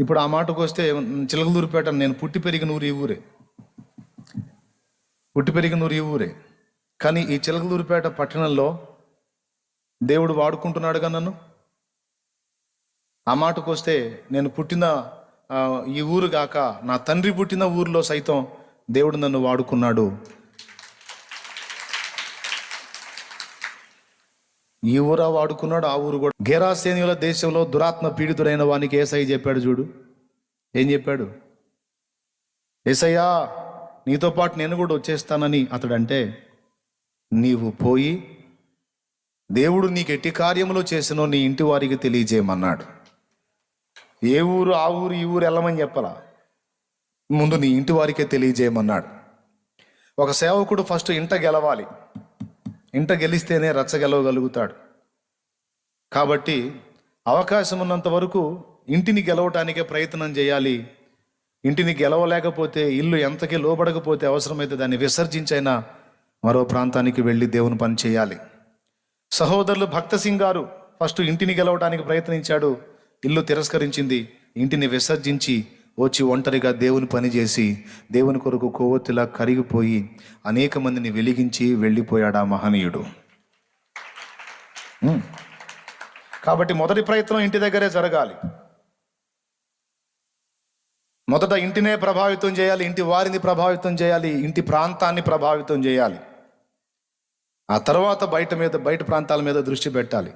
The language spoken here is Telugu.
ఇప్పుడు ఆ మాటకు వస్తే చిలకలూరుపేట నేను పుట్టి పెరిగిన ఊరు ఈ ఊరే, పుట్టి పెరిగిన ఊరు ఈ ఊరే. కానీ ఈ చిలకలూరుపేట పట్టణంలో దేవుడు వాడుకుంటున్నాడుగా నన్ను. ఆ మాటకు వస్తే నేను పుట్టిన ఈ ఊరు గాక నా తండ్రి పుట్టిన ఊరిలో సైతం దేవుడు నన్ను వాడుకున్నాడు. ఈ ఊరా వాడుకున్నాడు, ఆ ఊరు కూడా. గెరాసేనీయుల దేశంలో దురాత్మ పీడితుడైన వానికి యేసయ్య చెప్పాడు చూడు. ఏం చెప్పాడు? యేసయ్యా నీతో పాటు నేను కూడా వచ్చేస్తానని అతడంటే, నీవు పోయి దేవుడు నీకు ఎట్టి కార్యములు చేసినో నీ ఇంటి వారికి తెలియజేయమన్నాడు. ఏ ఊరు ఆ ఊరు ఈ ఊరు వెళ్ళమని చెప్పాలా, ముందు నీ ఇంటి వారికే తెలియజేయమన్నాడు. ఒక సేవకుడు ఫస్ట్ ఇంట గెలవాలి, ఇంట గెలిస్తేనే రచ్చ గెలవగలుగుతాడు. కాబట్టి అవకాశం ఉన్నంత వరకు ఇంటిని గెలవటానికే ప్రయత్నం చేయాలి. ఇంటిని గెలవలేకపోతే, ఇల్లు ఎంతకి లోబడకపోతే అవసరమైతే దాన్ని విసర్జించైనా మరో ప్రాంతానికి వెళ్ళి దేవుని పని చేయాలి. సహోదరులు భక్త సింగ్ గారు ఫస్ట్ ఇంటిని గెలవడానికి ప్రయత్నించాడు, ఇల్లు తిరస్కరించింది. ఇంటిని విసర్జించి వచ్చి ఒంటరిగా దేవుని పని చేసి దేవుని కొరకు కొవ్వొత్తిలా కరిగిపోయి అనేక మందిని వెలిగించి వెళ్ళిపోయాడు ఆ మహనీయుడు. కాబట్టి మొదటి ప్రయత్నం ఇంటి దగ్గరే జరగాలి. మొదట ఇంటినే ప్రభావితం చేయాలి, ఇంటి వారిని ప్రభావితం చేయాలి, ఇంటి ప్రాంతాన్ని ప్రభావితం చేయాలి. ఆ తర్వాత బయట ప్రాంతాల మీద దృష్టి పెట్టాలి.